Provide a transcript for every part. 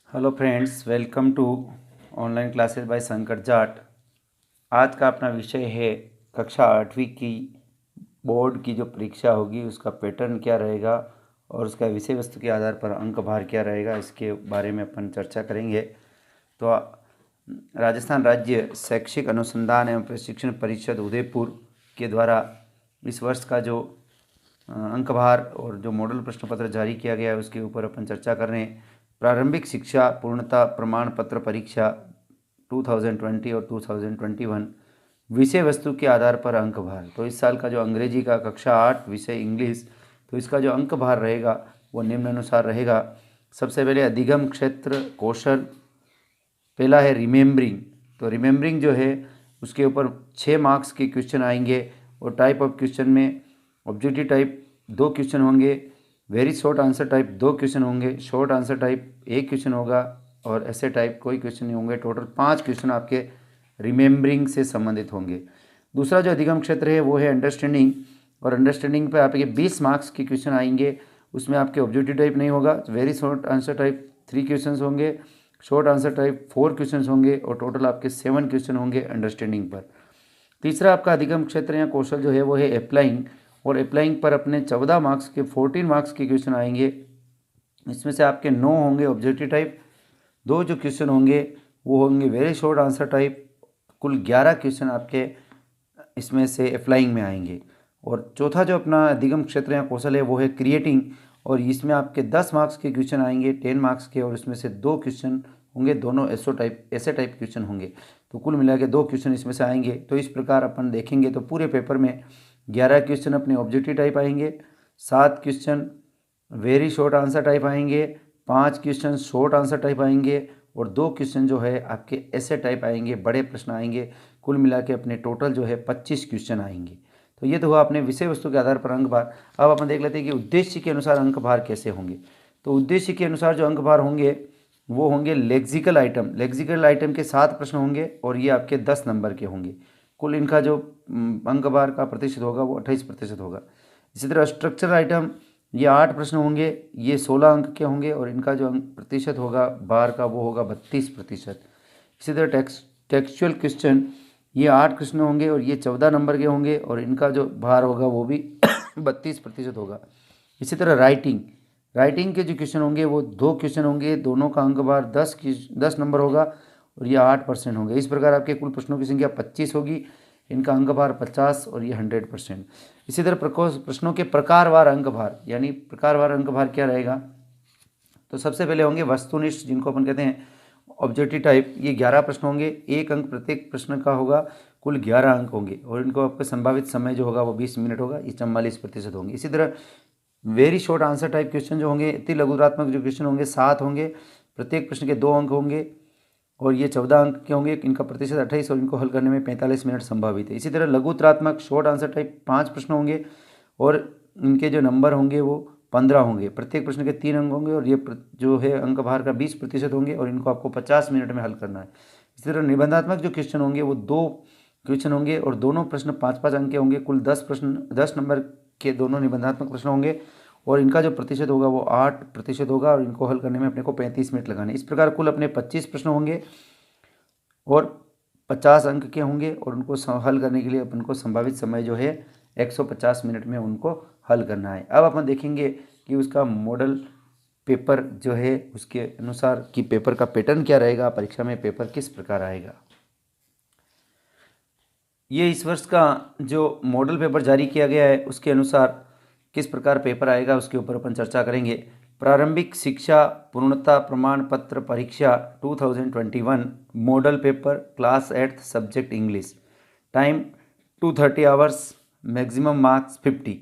Hello friends, welcome to online classes by Shankar Jat. आज का अपना विषय है कक्षा 8वीं की बोर्ड की जो परीक्षा होगी उसका पैटर्न क्या रहेगा और उसका विषय वस्तु के आधार पर अंक भार क्या रहेगा, इसके बारे में अपन चर्चा करेंगे। तो राजस्थान राज्य शैक्षिक अनुसंधान एवं प्रशिक्षण परिषद उदयपुर के द्वारा इस वर्ष का जो अंक भार और जो मॉडल प्रश्न पत्र जारी किया गया है उसके ऊपर अपन चर्चा कर रहे हैं। प्रारंभिक शिक्षा पूर्णता प्रमाण पत्र परीक्षा 2020 और 2021 विषय वस्तु के आधार पर अंक भार। तो इस साल का जो अंग्रेजी का कक्षा 8 विषय इंग्लिश, तो इसका जो अंक भार रहेगा वो निम्नानुसार रहेगा। सबसे पहले अधिगम क्षेत्र कौशल, पहला है रिमेम्बरिंग। तो रिमेम्बरिंग जो है उसके ऊपर 6 मार्क्स के क्वेश्चन आएंगे और टाइप ऑफ क्वेश्चन में ऑब्जेक्टिव टाइप 2 क्वेश्चन होंगे, very short answer type 2 question होंगे, शॉर्ट आंसर टाइप 1 क्वेश्चन होगा और ऐसे टाइप कोई क्वेश्चन नहीं होंगे। टोटल 5 क्वेश्चन आपके रिमेम्बरिंग से संबंधित होंगे। दूसरा जो अधिगम क्षेत्र है वो है अंडरस्टैंडिंग, और अंडरस्टैंडिंग पे आपके 20 मार्क्स के क्वेश्चन आएंगे। उसमें आपके ऑब्जेक्टिव टाइप नहीं होगा, very short answer type 3 question होंगे, शॉर्ट आंसर टाइप 4 क्वेश्चन होंगे और टोटल आपके 7 क्वेश्चन होंगे अंडरस्टैंडिंग पर। तीसरा आपका अधिगम क्षेत्र या कौशल जो है वो है अप्लाइंग, और अप्लाइंग पर अपने 14 मार्क्स के 14 मार्क्स के क्वेश्चन आएंगे। इसमें से आपके 9 होंगे ऑब्जेक्टिव टाइप, 2 जो क्वेश्चन होंगे वो होंगे वेरी शॉर्ट आंसर टाइप। कुल 11 क्वेश्चन आपके इसमें से अप्लाइंग में आएंगे। और चौथा जो अपना अधिगम क्षेत्र या कौशल है वो है क्रिएटिंग, और इसमें आपके 10 मार्क्स के क्वेश्चन आएंगे 10 मार्क्स के, और इसमें से 2 क्वेश्चन होंगे दोनों ऐसे टाइप क्वेश्चन होंगे। तो कुल मिला के 2 क्वेश्चन इसमें से आएंगे। तो इस प्रकार अपन देखेंगे तो पूरे पेपर में 11 क्वेश्चन अपने ऑब्जेक्टिव टाइप आएंगे, 7 question very short answer type आएंगे, 5 क्वेश्चन शॉर्ट आंसर टाइप आएंगे और 2 क्वेश्चन जो है आपके ऐसे टाइप आएंगे, बड़े प्रश्न आएंगे। कुल मिला के अपने टोटल जो है 25 क्वेश्चन आएंगे। तो ये तो हुआ अपने विषय वस्तु के आधार पर अंक भार। अब अपन देख लेते हैं कि उद्देश्य के अनुसार अंक भार कैसे होंगे। तो उद्देश्य के अनुसार जो अंक भार होंगे वो होंगे लेक्सिकल आइटम। लेक्सिकल आइटम के 7 प्रश्न होंगे और ये आपके 10 नंबर के होंगे। कुल इनका जो अंक भार का प्रतिशत होगा वो 28% होगा। इसी तरह स्ट्रक्चरल आइटम ये 8 प्रश्न होंगे, ये 16 अंक के होंगे और इनका जो अंक प्रतिशत होगा भार का वो होगा 32%। इसी तरह टेक्सचुअल क्वेश्चन ये 8 क्वेश्चन होंगे और ये 14 नंबर के होंगे और इनका जो भार होगा वो भी 32% होगा। इसी तरह राइटिंग के जो क्वेश्चन होंगे वो 2 क्वेश्चन होंगे, दोनों का अंक भार 10 नंबर होगा और ये 8% होंगे। इस प्रकार आपके कुल प्रश्नों की संख्या 25 होगी, इनका अंक भार 50 और ये 100%। इसी तरह प्रश्नों के प्रकारवार अंक भार, यानी प्रकारवार अंक भार क्या रहेगा। तो सबसे पहले होंगे वस्तुनिष्ठ, जिनको अपन कहते हैं ऑब्जेक्टिव टाइप। ये 11 प्रश्न होंगे, 1 अंक प्रत्येक प्रश्न का होगा, कुल 11 अंक होंगे और इनको आपका संभावित समय जो होगा वो 20 मिनट होगा, ये 44% होंगे। इसी तरह very short answer type question जो होंगे, अति लघुत्मक जो क्वेश्चन होंगे 7 होंगे, प्रत्येक प्रश्न के 2 अंक होंगे और ये 14 अंक के होंगे, इनका प्रतिशत 28 और इनको हल करने में 45 मिनट संभावित है। इसी तरह लघुत्मक शॉर्ट आंसर टाइप 5 प्रश्न होंगे और इनके जो नंबर होंगे वो 15 होंगे, प्रत्येक प्रश्न के 3 अंक होंगे और ये जो है अंक भार का 20% होंगे और इनको आपको 50 मिनट में हल करना है। इसी तरह निबंधात्मक जो क्वेश्चन होंगे वो 2 क्वेश्चन होंगे और दोनों प्रश्न 5-5 अंक के होंगे, कुल 10 नंबर के दोनों निबंधात्मक प्रश्न होंगे और इनका जो प्रतिशत होगा वो 8% होगा और इनको हल करने में अपने को 35 मिनट लगाने। इस प्रकार कुल अपने 25 प्रश्न होंगे और 50 अंक के होंगे और उनको हल करने के लिए अपन को संभावित समय जो है 150 मिनट में उनको हल करना है। अब अपन देखेंगे कि उसका मॉडल पेपर जो है उसके अनुसार कि पेपर का पैटर्न क्या रहेगा, परीक्षा में पेपर किस प्रकार आएगा। ये इस वर्ष का जो मॉडल पेपर जारी किया गया है उसके अनुसार किस प्रकार पेपर आएगा उसके ऊपर अपन चर्चा करेंगे। प्रारंभिक शिक्षा पूर्णता प्रमाण पत्र परीक्षा 2021 model paper class 8 subject English, time 230 hours, maximum marks 50।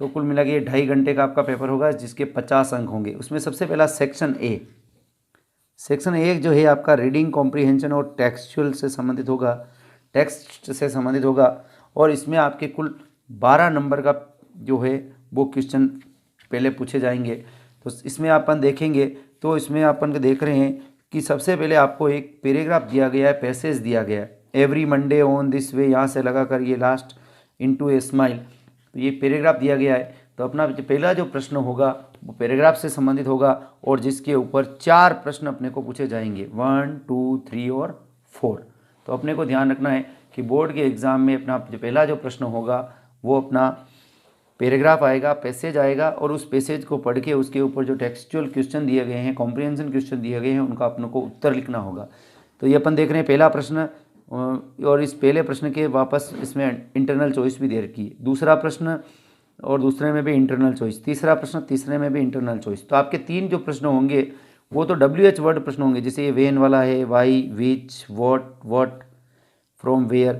तो कुल मिला के 2.5 घंटे का आपका पेपर होगा जिसके 50 अंक होंगे। उसमें सबसे पहला सेक्शन ए जो है आपका रीडिंग कॉम्प्रीहेंशन और टेक्सचुअल से संबंधित होगा, टेक्स्ट से संबंधित होगा और इसमें आपके कुल 12 नंबर का जो है वो क्वेश्चन पहले पूछे जाएंगे। तो इसमें अपन देखेंगे तो इसमें अपन देख रहे हैं कि सबसे पहले आपको एक पैराग्राफ दिया गया है, पैसेज दिया गया है, every Monday on this way, यहाँ से लगा कर ये लास्ट इनटू ए स्माइल, तो ये पैराग्राफ दिया गया है। तो अपना पहला जो प्रश्न होगा वो पैराग्राफ से संबंधित होगा और जिसके ऊपर 4 प्रश्न अपने को पूछे जाएंगे, 1, 2, 3 और 4। तो अपने को ध्यान रखना है कि बोर्ड के एग्ज़ाम में अपना जो पहला जो प्रश्न होगा वो अपना पैराग्राफ आएगा, पैसेज आएगा, और उस पैसेज को पढ़ के उसके ऊपर जो टेक्सचुअल क्वेश्चन दिए गए हैं, कॉम्प्रिहेंशन क्वेश्चन दिए गए हैं, उनका अपने को उत्तर लिखना होगा। तो ये अपन देख रहे हैं पहला प्रश्न, और इस पहले प्रश्न के वापस इसमें इंटरनल चॉइस भी दे रखी है। दूसरा प्रश्न और दूसरे में भी इंटरनल चॉइस, तीसरा प्रश्न तीसरे में भी इंटरनल चॉइस। तो आपके 3 जो प्रश्न होंगे वो तो WH वर्ड प्रश्न होंगे, जैसे ये वेन वाला है, why, which, what, from, where.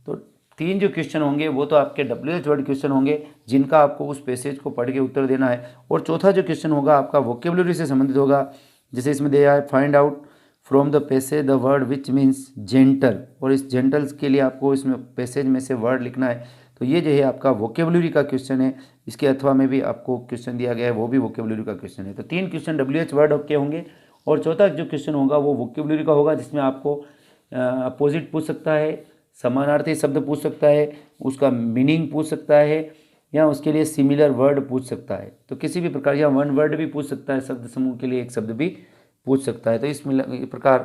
तो 3 जो क्वेश्चन होंगे वो तो आपके WH वर्ड क्वेश्चन होंगे, जिनका आपको उस पैसेज को पढ़ के उत्तर देना है। और चौथा जो क्वेश्चन होगा आपका वोकेबुलरी से संबंधित होगा, जैसे इसमें दिया है find out from the passage the word which means gentle, और इस जेंटल्स के लिए आपको इसमें पैसेज में से वर्ड लिखना है। तो ये जो है आपका वोकेबुलरी का क्वेश्चन है। इसके अथवा में भी आपको क्वेश्चन दिया गया है, वो भी वोकेबुलरी का क्वेश्चन है। तो 3 क्वेश्चन WH वर्ड के होंगे, और चौथा जो क्वेश्चन होगा वो वोकेबुलरी का होगा, जिसमें आपको अपोजिट पूछ सकता है, समानार्थी शब्द पूछ सकता है, उसका मीनिंग पूछ सकता है, या उसके लिए सिमिलर वर्ड पूछ सकता है। तो किसी भी प्रकार, या 1 वर्ड भी पूछ सकता है, शब्द समूह के लिए एक शब्द भी पूछ सकता है। तो इस प्रकार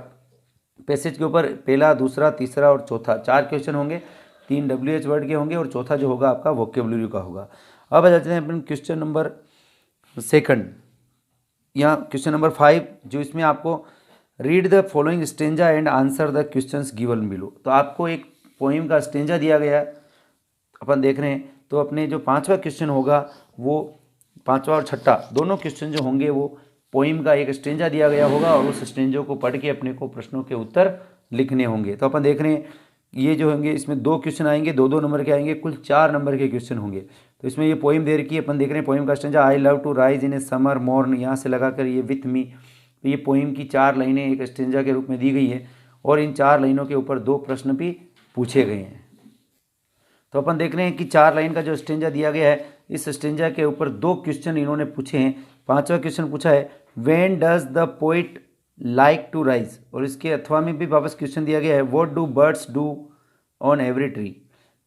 पैसेज के ऊपर पहला, दूसरा, तीसरा और चौथा 4 क्वेश्चन होंगे, 3 WH वर्ड के होंगे और चौथा जो होगा आपका वोकेबुलरी का होगा। अब आ जाते हैं अपन क्वेश्चन नंबर 2 या क्वेश्चन नंबर 5, जो इसमें आपको read the following stanza and answer the questions given below. तो आपको एक पोइम का स्टेंजा दिया गया है, अपन देख रहे हैं। तो अपने जो 5वां क्वेश्चन होगा वो 5वां और 6ठा दोनों क्वेश्चन जो होंगे वो पोइम का एक स्टेंजा दिया गया होगा, और उस स्टेंजो को पढ़ के अपने को प्रश्नों के उत्तर लिखने होंगे। तो अपन देख रहे हैं ये जो होंगे इसमें 2 क्वेश्चन आएंगे, 2-2 नंबर के आएंगे, कुल 4 नंबर के क्वेश्चन होंगे। तो इसमें ये पोइम दे रखी है, अपन देख रहे हैं पोइम का stanza, I love to rise in a summer morn, यहाँ से लगाकर ये विथ मी। तो ये पोइम की 4 लाइनें एक स्टेंजा के रूप में दी गई है, और इन 4 लाइनों के ऊपर 2 प्रश्न भी पूछे गए हैं। तो अपन देख रहे हैं कि 4 लाइन का जो स्टेंजा दिया गया है, इस स्टेंजा के ऊपर 2 क्वेश्चन इन्होंने पूछे हैं। 5वां क्वेश्चन पूछा है when does the poet like to rise, और इसके अथवा में भी वापस क्वेश्चन दिया गया है what do birds do on every tree.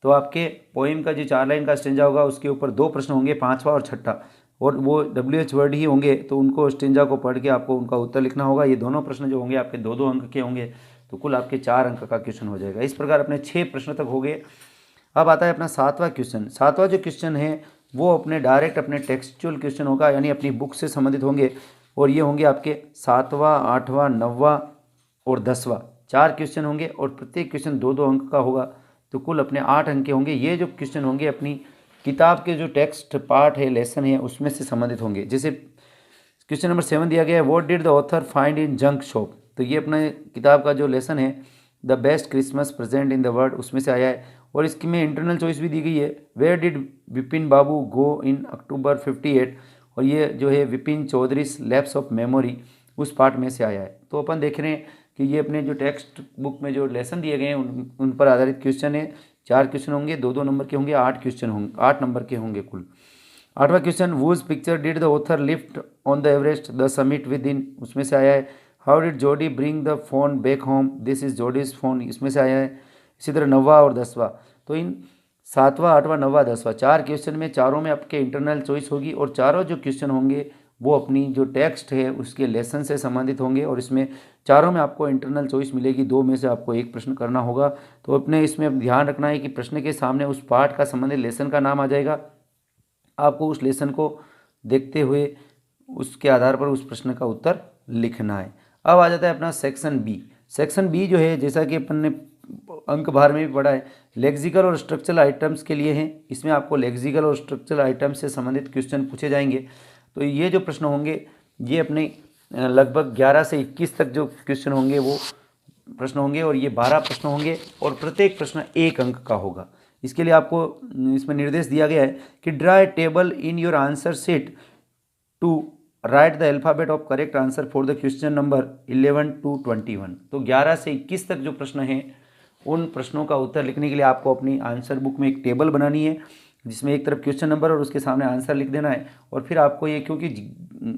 तो आपके पोइम का जो 4 लाइन का स्टेंजा होगा उसके ऊपर 2 प्रश्न होंगे, 5वां और 6ठा, और वो WH वर्ड ही होंगे। तो उनको स्टेंजा को पढ़ के आपको उनका उत्तर लिखना होगा। ये दोनों प्रश्न जो होंगे आपके 2-2 अंक के होंगे, तो कुल आपके 4 अंक का क्वेश्चन हो जाएगा। इस प्रकार अपने 6 प्रश्न तक हो गए। अब आता है अपना 7वां क्वेश्चन। 7वां जो क्वेश्चन है वो अपने डायरेक्ट अपने टेक्सचुअल क्वेश्चन होगा, यानी अपनी बुक से संबंधित होंगे, और ये होंगे आपके 7वां, 8वां, 9वां और 10वां 4 क्वेश्चन होंगे, और प्रत्येक क्वेश्चन 2-2 अंक का होगा। तो कुल अपने 8 अंक के होंगे। ये जो क्वेश्चन होंगे अपनी किताब के जो टेक्स्ट पार्ट है, लेसन है, उसमें से संबंधित होंगे। जैसे क्वेश्चन नंबर 7 दिया गया है what did the author find in junk shop. तो ये अपने किताब का जो लेसन है the best Christmas present in the world, उसमें से आया है। और इसकी में इंटरनल चॉइस भी दी गई है, where did Vipin Babu go in October 58, और ये जो है Vipin Chaudhary lapse of memory, उस पार्ट में से आया है। तो अपन देख रहे हैं कि ये अपने जो टेक्स्ट बुक में जो लेसन दिए गए हैं उन पर आधारित क्वेश्चन है। 4 क्वेश्चन होंगे, 2-2 नंबर के होंगे, 8 क्वेश्चन होंगे, 8 नंबर के होंगे कुल। 8वां question whose picture did the author lift on the Everest the summit with in, उसमें से आया है। How did Jodie bring the phone back home, this is Jodie's phone, इसमें से आया है। इसी तरह 9वां और 10वां। तो इन 7वां, 8वां, 9वां, 10वां 4 क्वेश्चन में चारों में आपके इंटरनल चॉइस होगी, और चारों जो क्वेश्चन होंगे वो अपनी जो टेक्स्ट है उसके लेसन से संबंधित होंगे, और इसमें चारों में आपको इंटरनल चॉइस मिलेगी। 2 में से आपको एक प्रश्न करना होगा। तो अपने इसमें ध्यान रखना है कि प्रश्न के सामने उस पार्ट का संबंधित लेसन का नाम आ जाएगा। आपको उस लेसन को देखते हुए उसके आधार पर उस प्रश्न का उत्तर लिखना है। अब आ जाता है अपना सेक्शन बी। सेक्शन बी जो है, जैसा कि अपन ने अंक भार में भी पढ़ा है, लेक्सिकल और स्ट्रक्चरल आइटम्स के लिए हैं। इसमें आपको लेक्सिकल और स्ट्रक्चरल आइटम्स से संबंधित क्वेश्चन पूछे जाएंगे। तो ये जो प्रश्न होंगे ये अपने लगभग 11 से 21 तक जो क्वेश्चन होंगे वो प्रश्न होंगे, और ये 12 प्रश्न होंगे, और प्रत्येक प्रश्न 1 अंक का होगा। इसके लिए आपको इसमें निर्देश दिया गया है कि draw a table in your answer sheet to write the alphabet of correct answer for the question number 11 to 21। तो 11 से 21 तक जो प्रश्न हैं उन प्रश्नों का उत्तर लिखने के लिए आपको अपनी आंसर बुक में एक टेबल बनानी है, जिसमें एक तरफ क्वेश्चन नंबर और उसके सामने आंसर लिख देना है। और फिर आपको ये, क्योंकि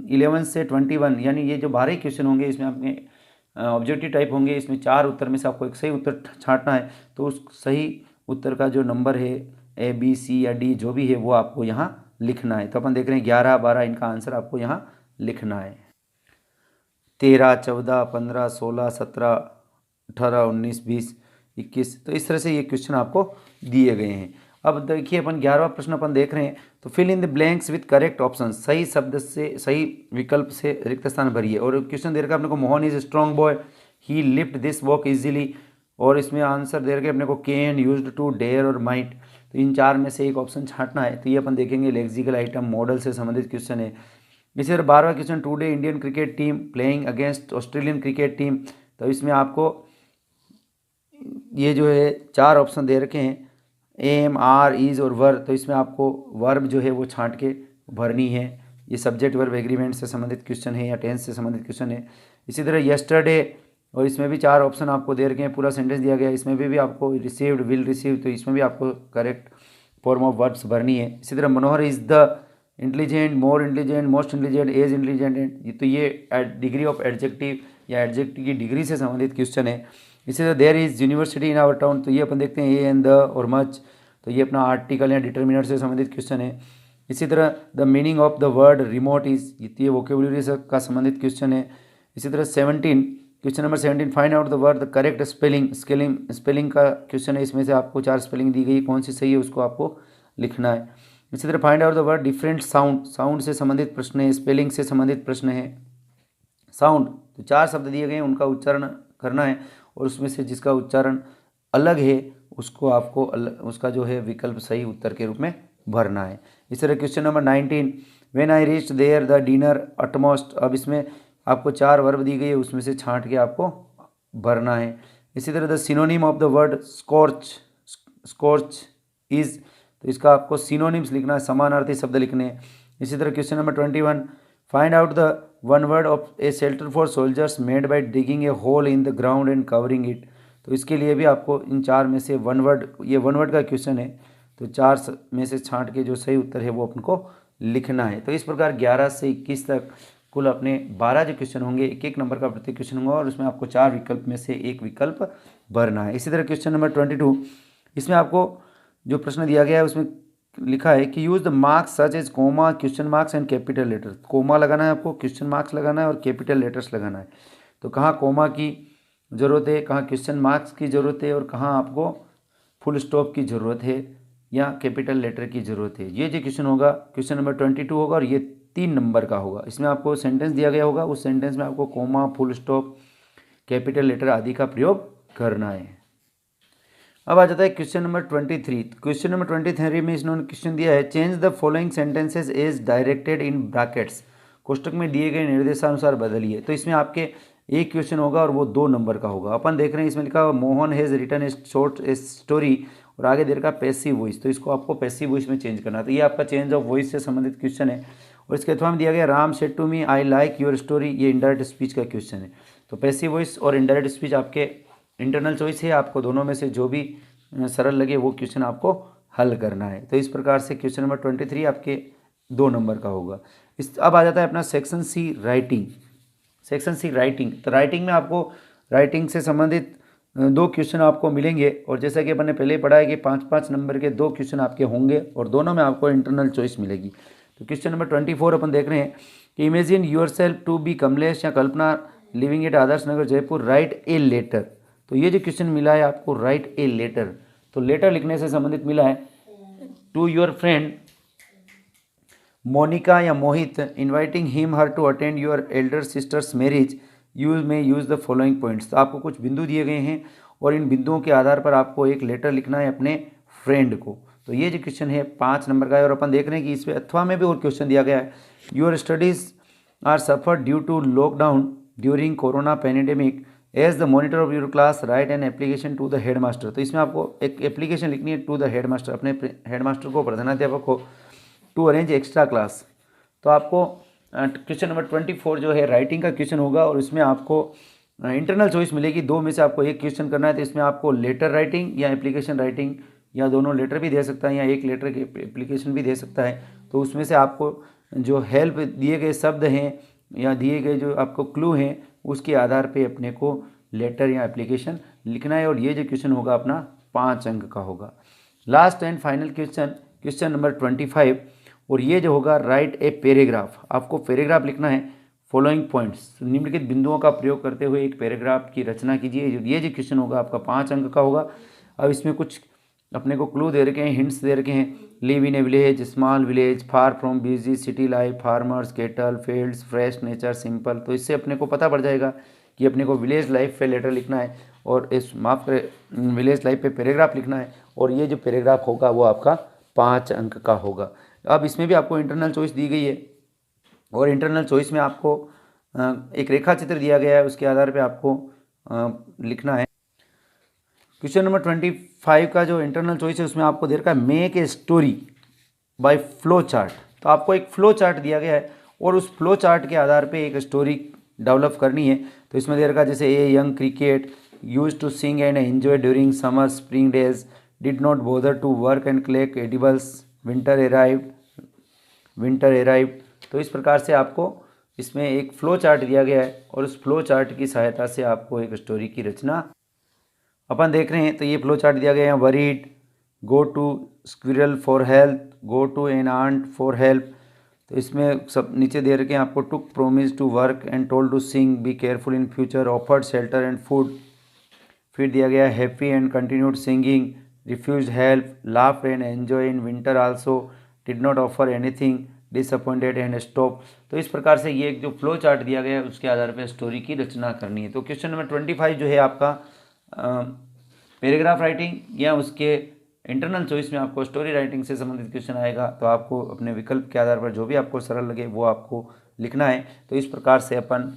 11 से 21 यानी ये जो 12 क्वेश्चन होंगे इसमें आपके ऑब्जेक्टिव टाइप होंगे, इसमें 4 उत्तर में से आपको एक सही उत्तर छांटना है। तो उस सही उत्तर का जो नंबर है A, B, C या D जो भी है वो आपको यहाँ लिखना है। तो अपन देख रहे हैं 11, 12 इनका आंसर आपको यहाँ लिखना है। 13, 14, 15, 16, 17, 18, 19, 20, 21, तो इस तरह से ये क्वेश्चन आपको दिए गए हैं। अब देखिए अपन 11वां प्रश्न अपन देख रहे हैं। तो fill in the blanks with correct option, सही शब्द से सही विकल्प से रिक्त स्थान भरिए। और क्वेश्चन दे रखा है अपने को Mohan is strong boy, he lift this walk easily, और इसमें आंसर दे रखे अपने को कैन, यूज्ड टू, डेयर और माइट। तो इन चार में से एक ऑप्शन छांटना है। तो ये अपन देखेंगे लेक्सिकल आइटम मॉडल से संबंधित क्वेश्चन है। इसी तरह 12वां question, today Indian cricket team playing against Australian cricket team. तो इसमें आपको ये जो है चार ऑप्शन दे रखे हैं, एम, आर, इज और वर। तो इसमें आपको वर्ब जो है वो छांट के भरनी है। ये सब्जेक्ट वर्ब एग्रीमेंट से संबंधित क्वेश्चन है या टेंस से संबंधित क्वेश्चन है। इसी तरह यस्टरडे, और इसमें भी चार ऑप्शन आपको दे रखे हैं, पूरा सेंटेंस दिया गया है। इसमें भी आपको रिसीव्ड, विल रिसीव, तो इसमें भी आपको करेक्ट फॉर्म ऑफ वर्ब्स भरनी है। इसी तरह Manohar is the intelligent, more intelligent, most intelligent, as intelligent, तो ये डिग्री ऑफ एडजेक्टिव या एडजेक्टिव की डिग्री से संबंधित क्वेश्चन है। इसी तरह there is university in our town, तो ये अपन देखते हैं ए एंड द और मच, तो ये अपना आर्टिकल या डिटर्मिनर से संबंधित क्वेश्चन है। इसी तरह the meaning of the word remote is, ये वोकेबुलरी से का संबंधित क्वेश्चन है। इसी तरह 17, question number 17, find out the word the correct spelling, spelling का क्वेश्चन है। इसमें से आपको 4 स्पेलिंग दी गई, कौन सी सही है उसको आपको लिखना है। इसी तरह find out the word different sound, sound से संबंधित प्रश्न है, स्पेलिंग से संबंधित प्रश्न है। साउंड, तो 4 शब्द दिए गए हैं, उनका उच्चारण करना है, और उसमें से जिसका उच्चारण अलग है उसको आपको उसका जो है विकल्प सही उत्तर के रूप में भरना है। इस तरह question number 19, when I reached there the dinner utmost, अब इसमें आपको 4 वर्ब दी गई है, उसमें से छांट के आपको भरना है। इसी तरह the synonym of the word scorch, scorch is, तो इसका आपको सिनोनिम्स लिखना है, समानार्थी शब्द लिखने हैं। इसी तरह question number 21, find out the one word of a shelter for soldiers made by digging a hole in the ground and covering it, तो इसके लिए भी आपको इन 4 में से वन वर्ड, ये वन वर्ड का क्वेश्चन है, तो 4 में से छांट के जो सही उत्तर है वो अपन को लिखना है। तो इस प्रकार 11 से 21 तक कुल अपने 12 जो क्वेश्चन होंगे, एक एक नंबर का प्रत्येक क्वेश्चन होगा, और उसमें आपको 4 विकल्प में से एक विकल्प भरना है। इसी तरह क्वेश्चन नंबर 22, इसमें आपको जो प्रश्न दिया गया है उसमें लिखा है कि use the marks such as comma, question marks and capital letters. Comma लगाना है आपको, क्वेश्चन मार्क्स लगाना है और कैपिटल लेटर्स लगाना है। तो कहाँ कोमा की ज़रूरत है, कहाँ क्वेश्चन मार्क्स की ज़रूरत है, और कहाँ आपको फुल स्टॉप की ज़रूरत है या कैपिटल लेटर की ज़रूरत है। ये जो क्वेश्चन होगा क्वेश्चन नंबर 22 होगा, और ये 3 नंबर का होगा। इसमें आपको सेंटेंस दिया गया होगा, उस सेंटेंस में आपको comma, full stop, capital letter आदि का प्रयोग करना है। अब आ जाता है क्वेश्चन नंबर 23। क्वेश्चन नंबर 23 में इन्होंने क्वेश्चन दिया है, change the following sentences as directed in brackets, कोष्टक में दिए गए निर्देशानुसार बदलिए। तो इसमें आपके एक क्वेश्चन होगा और वो 2 नंबर का होगा। अपन देख रहे हैं इसमें लिखा हुआ Mohan has written a short story, और आगे दे रखा पैसिव वॉइस, तो इसको आपको पैसिव वॉइस में चेंज करना है। तो ये आपका चेंज ऑफ वॉइस से संबंधित क्वेश्चन है। और इसके अथवा में दिया गया Ram said to me I like your story, ये इनडायरेक्ट स्पीच का क्वेश्चन है। तो पैसिव वॉइस और इनडायरेक्ट स्पीच आपके इंटरनल चॉइस है, आपको दोनों में से जो भी सरल लगे वो क्वेश्चन आपको हल करना है। तो इस प्रकार से क्वेश्चन नंबर 23 आपके 2 नंबर का होगा। अब आ जाता है अपना section C writing. Section C writing, तो राइटिंग में आपको राइटिंग से संबंधित 2 क्वेश्चन आपको मिलेंगे, और जैसा कि अपन ने पहले ही पढ़ा है कि 5-5 नंबर के 2 क्वेश्चन आपके होंगे, और दोनों में आपको इंटरनल चॉइस मिलेगी। तो क्वेश्चन नंबर 24 अपन देख रहे हैं कि imagine yourself to be Kamlesh या Kalpana living at Adarsh Nagar Jaipur, write a letter. तो ये जो क्वेश्चन मिला है आपको राइट ए लेटर, तो लेटर लिखने से संबंधित मिला है टू योर फ्रेंड मोनिका या Mohit, inviting him her to attend your elder sister's marriage, use the following points. तो आपको कुछ बिंदु दिए गए हैं, और इन बिंदुओं के आधार पर आपको एक लेटर लिखना है अपने फ्रेंड को। तो ये जो क्वेश्चन है 5 नंबर का है, और अपन देख रहे हैं कि इस पर अथवा में भी और क्वेश्चन दिया गया है, your studies are suffer due to lockdown during corona pandemic, as the monitor of your class write an application to the headmaster. तो इसमें आपको एक एप्लीकेशन लिखनी है टू द हेड मास्टर, अपने हेड मास्टर को, प्रधानाध्यापक को, टू अरेंज एक्स्ट्रा क्लास। तो आपको क्वेश्चन नंबर 24 जो है राइटिंग का क्वेश्चन होगा, और इसमें आपको इंटरनल चॉइस मिलेगी, 2 में से आपको एक क्वेश्चन करना है। तो इसमें आपको लेटर राइटिंग या एप्लीकेशन राइटिंग, या दोनों लेटर भी दे सकता है या एक लेटर की एप्लीकेशन भी दे सकता है। तो उसमें से आपको जो हेल्प दिए गए शब्द हैं या दिए गए जो आपको क्लू हैं, उसके आधार पे अपने को लेटर या एप्लीकेशन लिखना है, और ये जो क्वेश्चन होगा अपना 5 अंक का होगा। Last and final question, question number 25, और ये जो होगा राइट ए पैराग्राफ, आपको पैराग्राफ लिखना है। फॉलोइंग पॉइंट्स, निम्नलिखित बिंदुओं का प्रयोग करते हुए एक पैराग्राफ की रचना कीजिए। ये जो क्वेश्चन होगा आपका 5 अंक का होगा। अब इसमें कुछ अपने को क्लू दे रखे हैं, हिंट्स दे रखे हैं। Live in A village, small village, far from busy city life, farmers, kettle, fields, fresh nature, simple. तो इससे अपने को पता पड़ जाएगा कि अपने को विलेज लाइफ पे लेटर लिखना है और इस माफ करें विलेज लाइफ पे पैराग्राफ लिखना है। और ये जो पैराग्राफ होगा वो आपका 5 अंक का होगा। अब इसमें भी आपको इंटरनल चॉइस दी गई है और इंटरनल चॉइस में आपको एक रेखा चित्र दिया गया है, उसके आधार पे आपको लिखना है। क्वेश्चन नंबर 25 का जो इंटरनल चॉइस है उसमें आपको दे रखा है make a story by flow chart. तो आपको एक फ्लो चार्ट दिया गया है और उस फ्लो चार्ट के आधार पे एक स्टोरी डेवलप करनी है। तो इसमें दे रखा है जैसे a young cricket use to sing and enjoy during summer spring days, did not bother to work and collect edibles, winter arrived. तो इस प्रकार से आपको इसमें एक फ्लो चार्ट दिया गया है और उस फ्लो चार्ट की सहायता से आपको एक स्टोरी की रचना अपन देख रहे हैं। तो ये फ्लो चार्ट दिया गया है। Worried, go to squirrel for help, go to an ant for help. तो इसमें सब नीचे दे रखे हैं आपको took promise to work and told to sing, be careful in future, offered shelter and food. फिर दिया गया happy and continued singing, refuse help, laugh and enjoy in winter also, did not offer anything, disappointed and stop. तो इस प्रकार से ये एक जो फ्लो चार्ट दिया गया है उसके आधार पर स्टोरी की रचना करनी है। तो क्वेश्चन नंबर 25 जो है आपका पैराग्राफ राइटिंग या उसके इंटरनल चॉइस में आपको स्टोरी राइटिंग से संबंधित क्वेश्चन आएगा। तो आपको अपने विकल्प के आधार पर जो भी आपको सरल लगे वो आपको लिखना है। तो इस प्रकार से अपन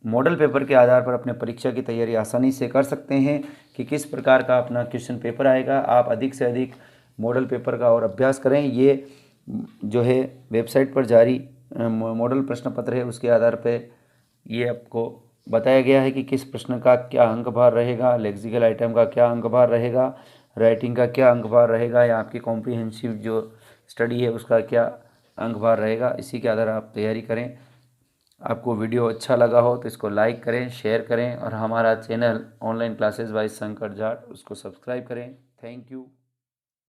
मॉडल पेपर के आधार पर अपने परीक्षा की तैयारी आसानी से कर सकते हैं कि किस प्रकार का अपना क्वेश्चन पेपर आएगा। आप अधिक से अधिक मॉडल पेपर का और अभ्यास करें। ये जो है वेबसाइट पर जारी मॉडल प्रश्न पत्र है, उसके आधार पर ये आपको बताया गया है कि किस प्रश्न का क्या अंक भार रहेगा, लेक्सिकल आइटम का क्या अंक भार रहेगा, राइटिंग का क्या अंक भार रहेगा या आपकी कॉम्प्रिहेंसिव जो स्टडी है उसका क्या अंक भार रहेगा। इसी के आधार आप तैयारी करें। आपको वीडियो अच्छा लगा हो तो इसको लाइक करें, शेयर करें और हमारा channel online classes by Shankar Jat उसको सब्सक्राइब करें। Thank you.